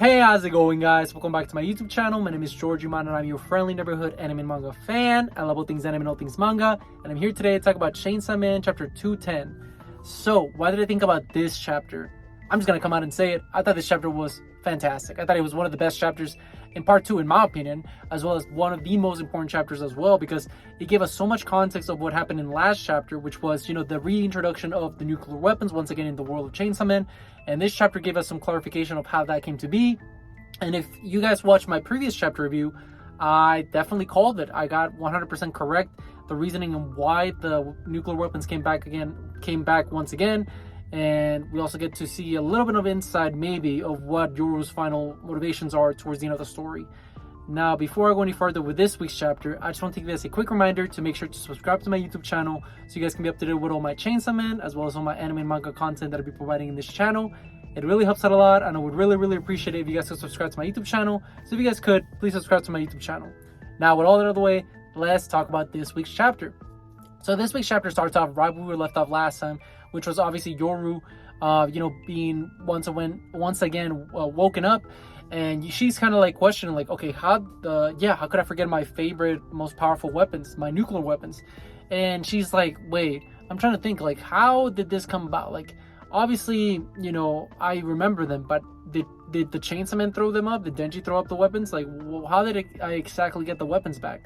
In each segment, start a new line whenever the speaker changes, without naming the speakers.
Hey, how's it going, guys? Welcome back to my YouTube channel. My name is Georgie Man, and I'm your friendly neighborhood anime and manga fan. I love all things anime and all things manga, and I'm here today to talk about Chainsaw Man chapter 210. So, why did I think about this chapter? I'm just gonna come out and say it. I thought this chapter was fantastic. I thought it was one of the best chapters in part 2, in my opinion, as well as one of the most important chapters as well, because it gave us so much context of what happened in the last chapter, which was, the reintroduction of the nuclear weapons once again in the world of Chainsaw Man. And this chapter gave us some clarification of how that came to be. And if you guys watched my previous chapter review, I definitely called it. I got 100% correct the reasoning and why the nuclear weapons came back once again. And we also get to see a little bit of insight, maybe, of what Yoru's final motivations are towards the end of the story. Now, before I go any further with this week's chapter, I just want to give you guys a quick reminder to make sure to subscribe to my YouTube channel so you guys can be up to date with all my Chainsaw Man, as well as all my anime and manga content that I'll be providing in this channel. It really helps out a lot, and I would really appreciate it if you guys could subscribe to my YouTube channel. So if you guys could, please subscribe to my YouTube channel. Now, with all that out of the way, let's talk about this week's chapter. So this week's chapter starts off right where we were left off last time, which was obviously Yoru, being once again woken up, and she's kind of like questioning, like, okay, how could I forget my favorite, most powerful weapons, my nuclear weapons? And she's like, wait, I'm trying to think, like, how did this come about? Like, obviously, I remember them, but did the Chainsaw Man throw them up? Did Denji throw up the weapons? Like, how did I exactly get the weapons back?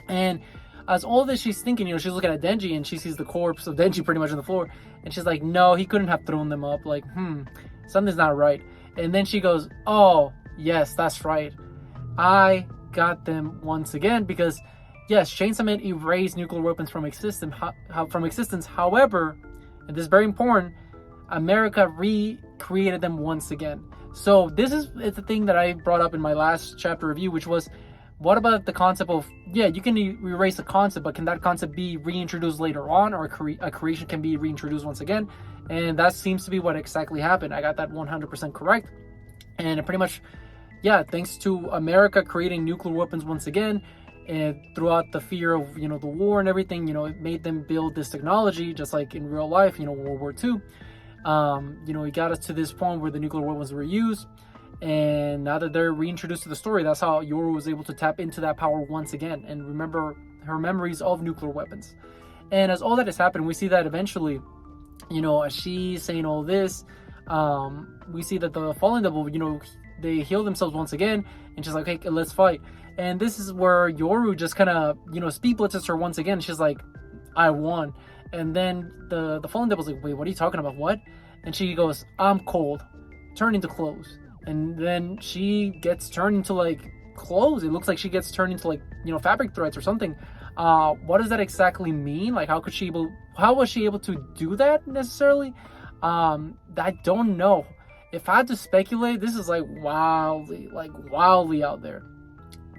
And as all this she's thinking, she's looking at Denji and she sees the corpse of Denji pretty much on the floor. And she's like, no, he couldn't have thrown them up. Like, something's not right. And then she goes, oh, yes, that's right. I got them once again because, yes, Chainsaw Man erased nuclear weapons from existence. However, and this is very important, America recreated them once again. So this is the thing that I brought up in my last chapter review, which was, what about the concept of, you can erase the concept, but can that concept be reintroduced later on, or a creation can be reintroduced once again? And that seems to be what exactly happened. I got that 100% correct. And pretty much, thanks to America creating nuclear weapons once again, and throughout the fear of, the war and everything, it made them build this technology, just like in real life, World War II. It got us to this point where the nuclear weapons were used. And now that they're reintroduced to the story, that's how Yoru was able to tap into that power once again and remember her memories of nuclear weapons. And as all that is happening, we see that eventually, as she's saying all this, we see that the Fallen Devil, they heal themselves once again, and she's like, hey, let's fight. And this is where Yoru just kind of, speed blitzes her once again. She's like, I won. And then the Fallen Devil's like, wait, what are you talking about? What? And she goes, I'm cold. Turn into clothes. And then she gets turned into, like, clothes. It looks like she gets turned into, like, fabric threads or something. What does that exactly mean? Like, how was she able to do that necessarily? I don't know. If I had to speculate, this is like wildly out there.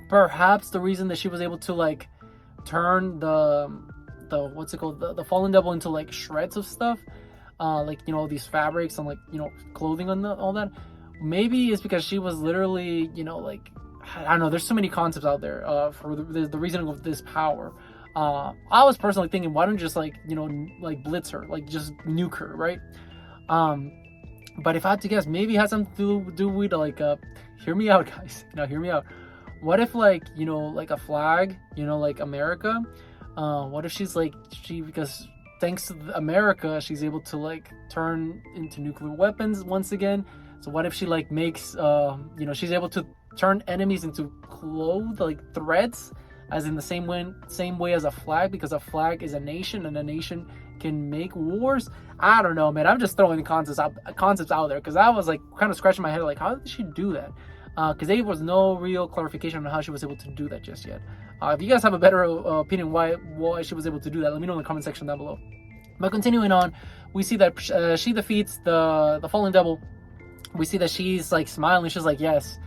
Perhaps the reason that she was able to, like, turn the what's it called, the Fallen Devil into, like, shreds of stuff, these fabrics and, like, clothing and all that. Maybe it's because she was literally, I don't know, there's so many concepts out there for the reasoning of this power. I was personally thinking, why don't you just, like blitz her, like, just nuke her, right? But if I had to guess, maybe it has something to do with, like, hear me out, guys. Now, hear me out. What if, like, like a flag, like America? What if because thanks to America, she's able to, like, turn into nuclear weapons once again. So what if she, like, makes, she's able to turn enemies into clothes, like threads, as in the same way as a flag, because a flag is a nation and a nation can make wars. I don't know, man. I'm just throwing concepts out there because I was, like, kind of scratching my head, like, how did she do that? Because there was no real clarification on how she was able to do that just yet. If you guys have a better opinion why she was able to do that, let me know in the comment section down below. But continuing on, we see that she defeats the Fallen Devil. We see that she's, like, smiling. She's like, yes.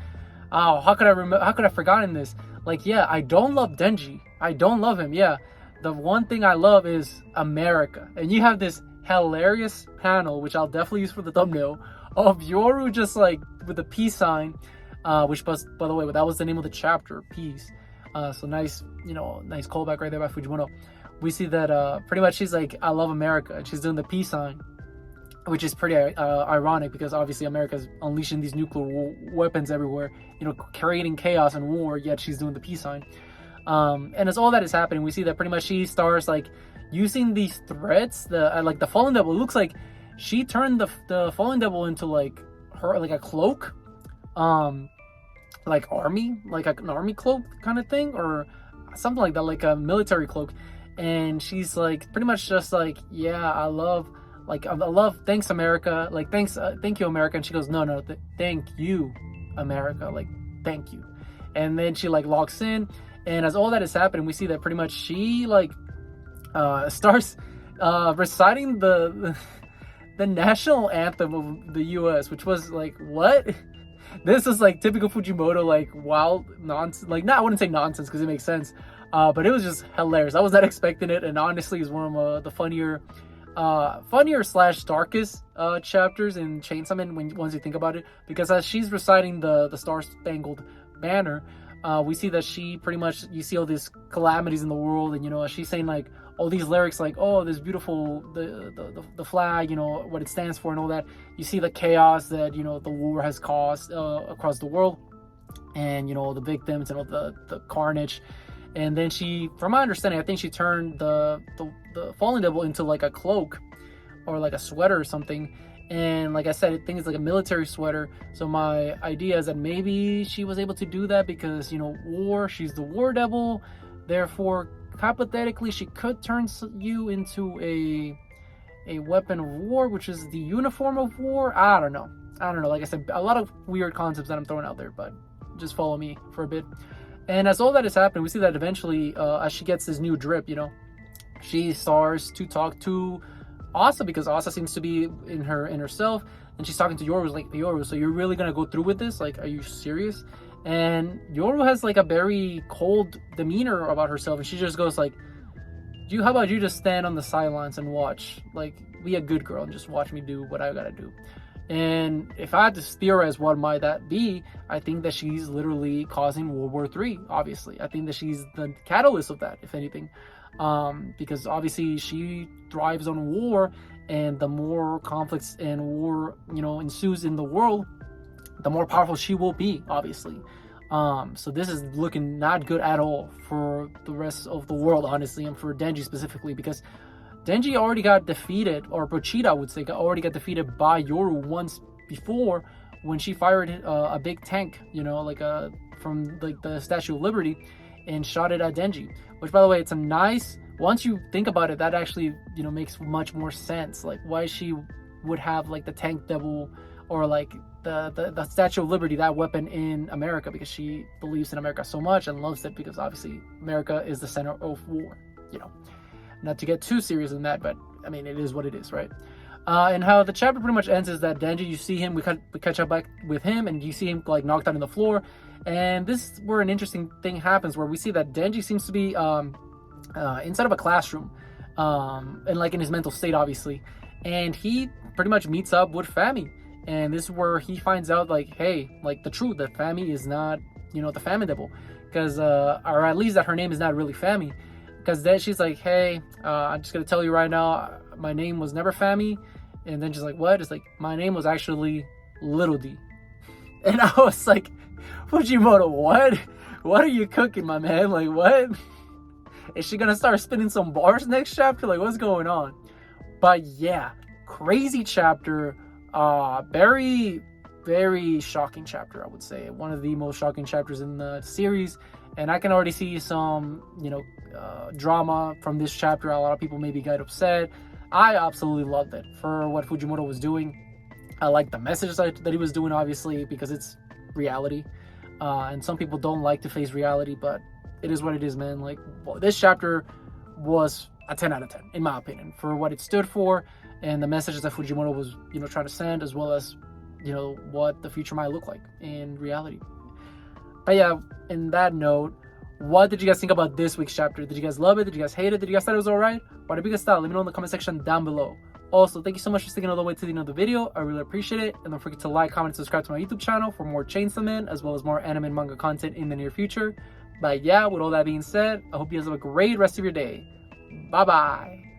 Oh, how could I have forgotten this? Like, I don't love Denji. I don't love him. Yeah. The one thing I love is America. And you have this hilarious panel, which I'll definitely use for the thumbnail, of Yoru just, like, with the peace sign, which was, by the way, that was the name of the chapter, peace. So nice, nice callback right there by Fujimoto. We see that pretty much she's like, I love America. And she's doing the peace sign. which is pretty ironic because obviously America's unleashing these nuclear weapons everywhere, creating chaos and war, yet she's doing the peace sign. And as all that is happening, we see that pretty much she starts like using these threats, like the fallen devil. It looks like she turned the fallen devil into like a cloak, like an army cloak kind of thing, or something like that, like a military cloak. And she's like pretty much just like, yeah, I love, thanks America, like thank you America. And she goes, no, thank you America, like thank you. And then she like locks in, and as all that is happening, we see that pretty much she like starts reciting the national anthem of the US, which was like, what? This is like typical Fujimoto, like wild nonsense. Like, I wouldn't say nonsense because it makes sense, but it was just hilarious. I was not expecting it, and honestly, is one of the funnier / darkest chapters in Chainsaw Man once you think about it. Because as she's reciting the Star Spangled Banner, we see that she pretty much, you see all these calamities in the world, and she's saying like all these lyrics like, oh, this beautiful the flag, what it stands for and all that. You see the chaos that the war has caused across the world, and the victims and all the carnage. And then she, from my understanding, I think she turned the fallen devil into like a cloak or like a sweater or something. And like I said, I think it's like a military sweater. So my idea is that maybe she was able to do that because war, she's the war devil, therefore hypothetically she could turn you into a weapon of war, which is the uniform of war. I don't know, like I said, a lot of weird concepts that I'm throwing out there, but just follow me for a bit. And as all that is happening, we see that eventually as she gets this new drip, she starts to talk to Asa, because Asa seems to be in herself, and she's talking to Yoru, like, Yoru, so you're really gonna go through with this? Like, are you serious? And Yoru has like a very cold demeanor about herself, and she just goes like, how about you just stand on the sidelines and watch, like, be a good girl and just watch me do what I gotta do. And if I had to theorize what might that be, I think that she's literally causing World War III, obviously. I think that she's the catalyst of that, if anything. Because obviously she thrives on war, and the more conflicts and war, ensues in the world, the more powerful she will be, obviously. So this is looking not good at all for the rest of the world, honestly, and for Denji specifically, because Denji already got defeated, or Pochita, I would say, already got defeated by Yoru once before when she fired a big tank, from like the Statue of Liberty, and shot it at Denji. Which, by the way, it's a nice, once you think about it, that actually, makes much more sense. Like, why she would have like the tank devil, or like the Statue of Liberty, that weapon in America, because she believes in America so much and loves it, because obviously America is the center of war, Not to get too serious in that, but I mean, it is what it is, right? And how the chapter pretty much ends is that Denji, you see him, we catch up back with him, and you see him like knocked out on the floor. And this is where an interesting thing happens, where we see that Denji seems to be inside of a classroom, and like in his mental state, obviously. And he pretty much meets up with Fami. And this is where he finds out, like, hey, like the truth, that Fami is not, the Fami devil. Because, or at least that her name is not really Fami. Because then she's like, hey, I'm just going to tell you right now, my name was never Fami. And then she's like, what? It's like, my name was actually Little D. And I was like, Fujimoto, what? What are you cooking, my man? Like, what? Is she going to start spinning some bars next chapter? Like, what's going on? But yeah, crazy chapter. Very, very shocking chapter, I would say. One of the most shocking chapters in the series. And I can already see some, drama from this chapter. A lot of people maybe got upset. I absolutely loved it for what Fujimoto was doing. I like the message that he was doing, obviously, because it's reality. And some people don't like to face reality, but it is what it is, man. Like, this chapter was a 10 out of 10, in my opinion, for what it stood for and the messages that Fujimoto was, trying to send, as well as, what the future might look like in reality. But yeah, in that note, what did you guys think about this week's chapter? Did you guys love it? Did you guys hate it? Did you guys thought it was alright? What did you guys thought? Let me know in the comment section down below. Also, thank you so much for sticking all the way to the end of the video. I really appreciate it. And don't forget to like, comment, and subscribe to my YouTube channel for more Chainsaw Man, as well as more anime and manga content in the near future. But yeah, with all that being said, I hope you guys have a great rest of your day. Bye-bye.